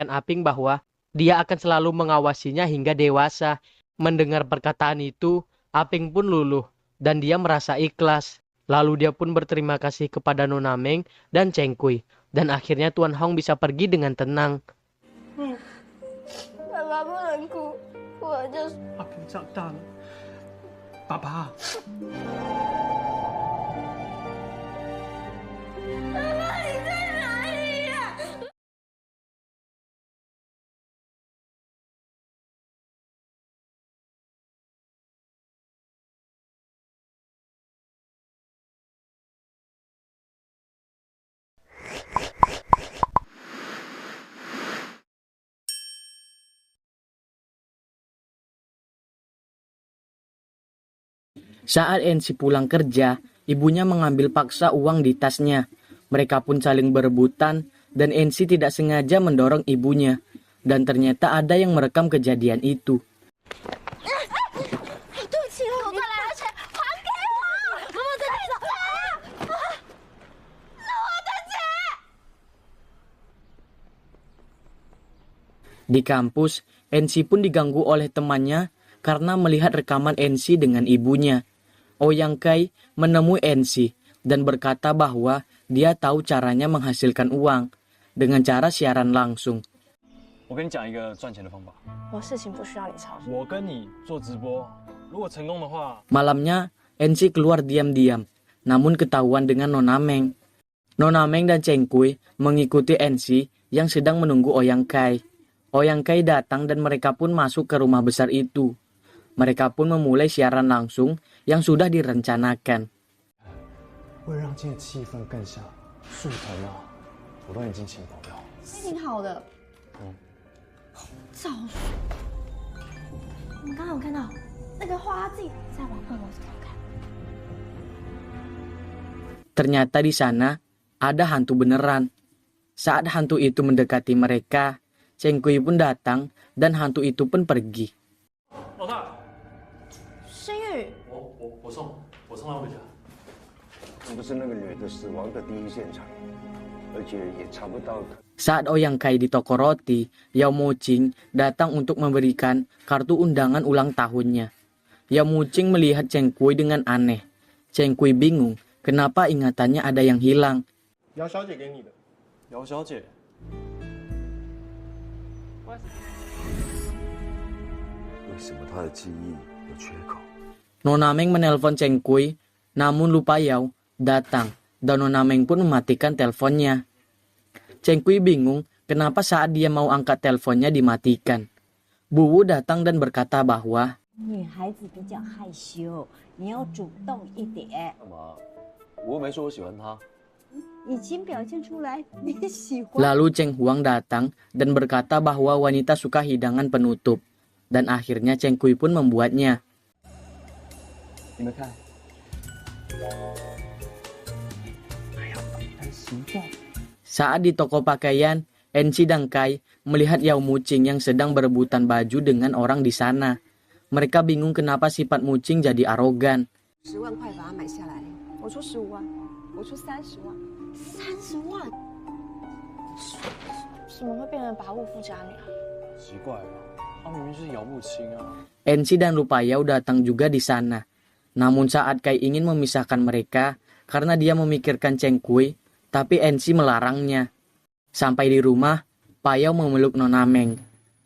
Aping bahwa dia akan selalu mengawasinya hingga dewasa. Mendengar perkataan itu, Aping pun luluh dan dia merasa ikhlas. Lalu dia pun berterima kasih kepada Nona Meng dan Cheng Kui. Dan akhirnya Tuan Hong bisa pergi dengan tenang. 爸爸不能哭，我就是。阿平长大了，爸爸。爸爸你在哪里呀、Saat Ensi pulang kerja, ibunya mengambil paksa uang di tasnya. Mereka pun saling berebutan dan Ensi tidak sengaja mendorong ibunya. Dan ternyata ada yang merekam kejadian itu. 对不起，我再来，而且还给我！妈妈在地上，是我的钱。 Di kampus, Ensi pun diganggu oleh temannya karena melihat rekaman Ensi dengan ibunya. Ouyang Kai menemui Ensi dan berkata bahwa dia tahu caranya menghasilkan uang dengan cara siaran langsung. 我跟你讲一个赚钱的方法。我事情不需要你操心。我跟你做直播，如果成功的话， Malamnya, Ensi keluar diam-diam, namun ketahuan dengan Nona Meng. Nona Meng dan Cheng Kui mengikuti Ensi yang sedang menunggu Ouyang Kai. Ouyang Kai datang dan mereka pun masuk ke rumah besar itu. Mereka pun memulai siaran langsung yang sudah direncanakan. 为了让今天气氛更像，树藤啊，我都已经请朋友。挺好的。早说！我们刚刚有看到那个花自己在往二楼走看。 Ternyata di sana ada hantu beneran. Saat hantu itu mendekati mereka, Cheng Kui pun datang dan hantu itu pun pergi. 老大，申玉，我送他回家。这不是那个女的死亡的第一现场，而且也查不到。 Saat Ouyang Kai di toko roti, Yao Muqing datang untuk memberikan kartu undangan ulang tahunnya. Yao Muqing melihat Cheng Kui dengan aneh. Cheng Kui bingung kenapa ingatannya ada yang hilang. 姚小姐给你的。姚小姐，为什么她的记忆有缺口？ Nona Meng menelpon Cheng Kui, namun lupa Yao datang dan Nona Meng pun mematikan teleponnya. Cheng Kui bingung kenapa saat dia mau angkat teleponnya dimatikan. Bu Wu datang dan berkata bahwa 女孩子比较害羞，你要主动一点。干嘛？我又没说我喜欢他。已经表现出来你喜欢。 Lalu Cheng Huang datang dan berkata bahwa wanita suka hidangan penutup. Dan akhirnya Cheng Kui pun membuatnya. 你们看， Saat di toko pakaian, Ensi dan Kai melihat Yao Muqing yang sedang berebutan baju dengan orang di sana. Mereka bingung kenapa sifat Muqing jadi arogan. 10万块把它买下来，我出15万，我出30万30万，怎么会变成拔物富家女啊？奇怪了，他明明就是姚木青啊。 Ensi dan Lupa Yao datang juga di sana. Namun saat Kai ingin memisahkan mereka karena dia memikirkan Cheng Kui, tapi Ensi melarangnya. Sampai di rumah, Payau memeluk Nona Meng.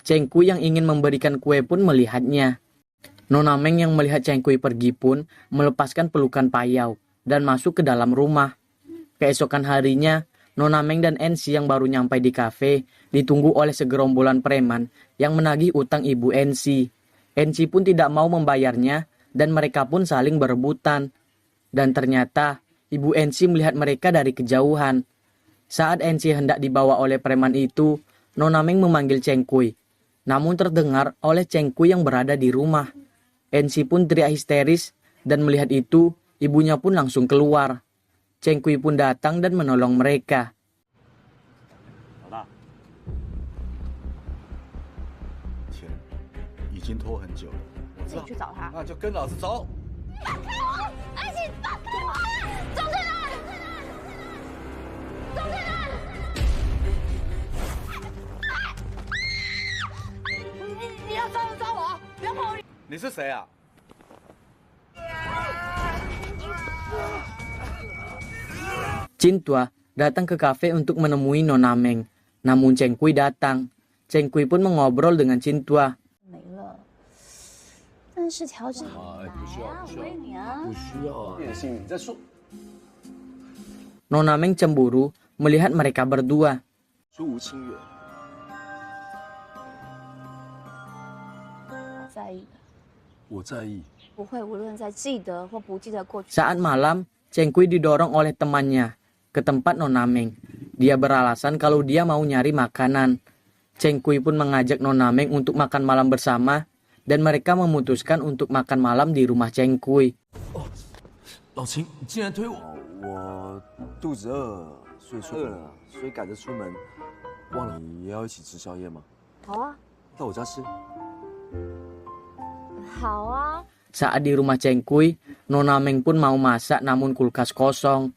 Cheng Kui yang ingin memberikan kue pun melihatnya. Nona Meng yang melihat Cheng Kui pergi pun melepaskan pelukan Payau dan masuk ke dalam rumah. Keesokan harinya, Nona Meng dan Ensi yang baru nyampai di kafe ditunggu oleh segerombolan preman yang menagih utang ibu Ensi. Ensi pun tidak mau membayarnya dan mereka pun saling berebutan. Dan ternyata ibu Ensi melihat mereka dari kejauhan. Saat Ensi hendak dibawa oleh preman itu, Nona Meng memanggil Cheng Kui. Namun terdengar oleh Cheng Kui yang berada di rumah. Ensi pun teriak histeris dan melihat itu, ibunya pun langsung keluar. Cheng Kui pun datang dan menolong mereka. 老大，钱已经拖很久了，自己去找他。那就跟老师走。爱情放开我！钟在哪里？钟在哪里？你是谁啊？ Cintua datang ke kafe untuk menemui Nona Meng. Namun Cheng Kui datang. Cheng Kui pun mengobrol dengan Cintua. 没了，但是调整不需要，不需要，你啊，不需要啊！电信，你在说 Nona Meng cemburu melihat mereka berdua. 说吴清远，在意的，我在意。不会无论在记得或不记得过去。 Saat malam, Cheng Kui didorong oleh temannya ke tempat Nona Meng. Dia beralasan kalau dia mau nyari makanan. Cheng Kui pun mengajak Nona Meng untuk makan malam bersama dan mereka memutuskan untuk makan malam di rumah Cheng Kui. 老秦，你竟然推我！我肚子饿，所以饿了，所以赶着出门。忘了你也要一起吃宵夜吗？好啊，到我家吃。好啊。 Saat di rumah Cheng Kui, Nona Meng pun mau masak namun kulkas kosong.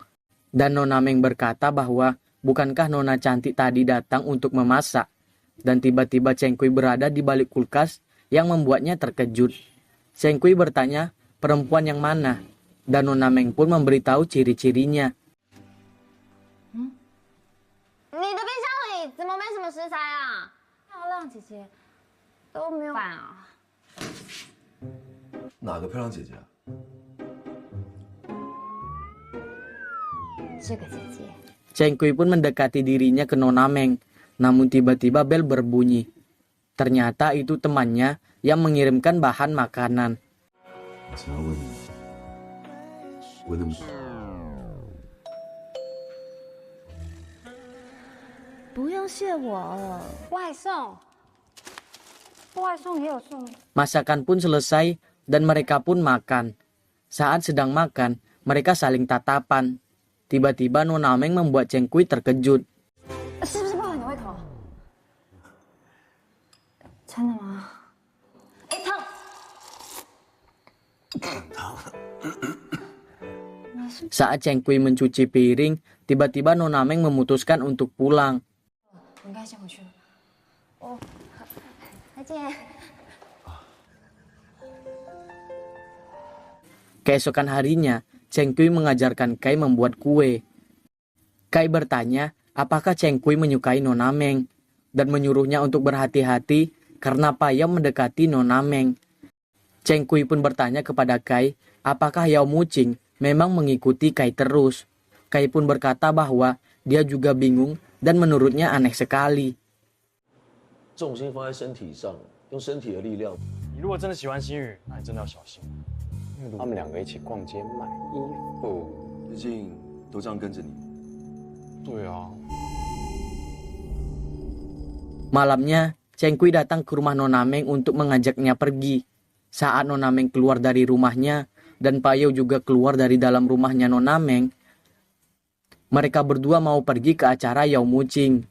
Dan Nona Meng berkata bahwa bukankah Nona cantik tadi datang untuk memasak. Dan tiba-tiba Cheng Kui berada di balik kulkas yang membuatnya terkejut. Cheng Kui bertanya perempuan yang mana. Dan Nona Meng pun memberitahu ciri-cirinya. 你的冰箱里怎么没什么食材啊？漂亮姐姐都没有饭啊。 哪个漂亮姐姐啊？这个姐姐。 Cheng Kui pun mendekati dirinya ke Nona Meng. Namun tiba-tiba bel berbunyi. Ternyata itu temannya yang mengirimkan bahan makanan. 我想要问你，我能不用谢我了，外送，外送也有送。 Masakan pun selesai dan mereka pun makan. Saat sedang makan, mereka saling tatapan. Tiba-tiba Nona Meng membuat Cheng Kui terkejut. 是不是不合你胃口？真的吗？哎，烫！ Saat Cheng Kui mencuci piring, tiba-tiba Nona Meng memutuskan untuk pulang. 我应该先回去了。哦，再见。 Keesokan harinya, Cheng Kui mengajarkan Kai membuat kue. Kai bertanya apakah Cheng Kui menyukai Nona Meng dan menyuruhnya untuk berhati-hati karena payah mendekati Nona Meng. Cheng Kui pun bertanya kepada Kai apakah Yao Muqing memang mengikuti Kai terus. Kai pun berkata bahwa dia juga bingung dan menurutnya aneh sekali. 重心放在身体上，用身体的力量。你如果真的喜欢心宇，那你真的要小心。他们两个一起逛街买衣服，毕竟都这样跟着你。对啊， Malamnya, Cheng Kui datang ke rumah Nona Meng untuk mengajaknya pergi. Saat Nona Meng keluar dari rumahnya dan Payau juga keluar dari dalam rumahnya Nona Meng, mereka berdua mau pergi ke acara Yao Muqing.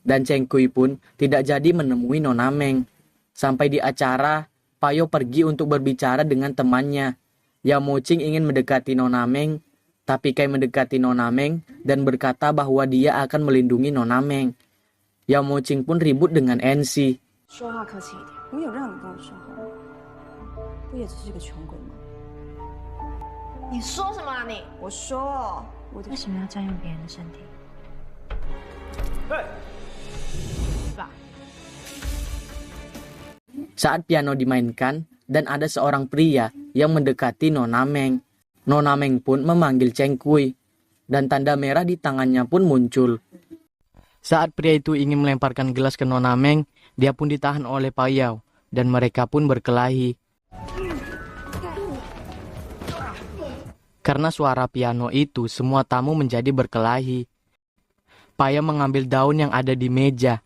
Dan Cheng Kui pun tidak jadi menemui Nona Meng. Sampai di acara, Payau pergi untuk berbicara dengan temannya. Yao Muqing ingin mendekati Nona Meng, tapi Kai mendekati Nona Meng dan berkata bahwa dia akan melindungi Nona Meng. Yao Muqing pun ribut dengan NC. 说话客气一点，我有让你跟我说话，不也只是个穷鬼吗？你说什么啊你？我说，我的为什么要占用别人的身体？ Saat piano dimainkan dan ada seorang pria yang mendekati Nona Meng. Nona Meng pun memanggil Cheng Kui dan tanda merah di tangannya pun muncul. Saat pria itu ingin melemparkan gelas ke Nona Meng, dia pun ditahan oleh Payau dan mereka pun berkelahi. Karena suara piano itu, semua tamu menjadi berkelahi. Payau mengambil daun yang ada di meja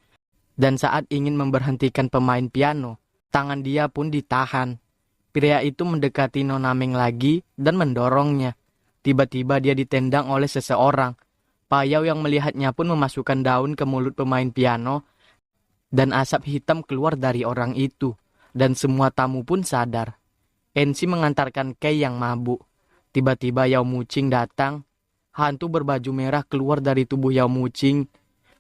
dan saat ingin memberhentikan pemain piano, tangan dia pun ditahan. Pria itu mendekati Nona Meng lagi dan mendorongnya. Tiba-tiba dia ditendang oleh seseorang. Payau yang melihatnya pun memasukkan daun ke mulut pemain piano dan asap hitam keluar dari orang itu. Dan semua tamu pun sadar. NC mengantarkan Kei yang mabuk. Tiba-tiba Yao Muqing datang. Hantu berbaju merah keluar dari tubuh Yao Muqing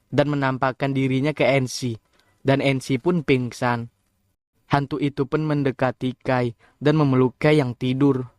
dan menampakkan dirinya ke NC. Dan NC pun pingsan. Hantu itu pun mendekati Kai dan memeluk Kai yang tidur.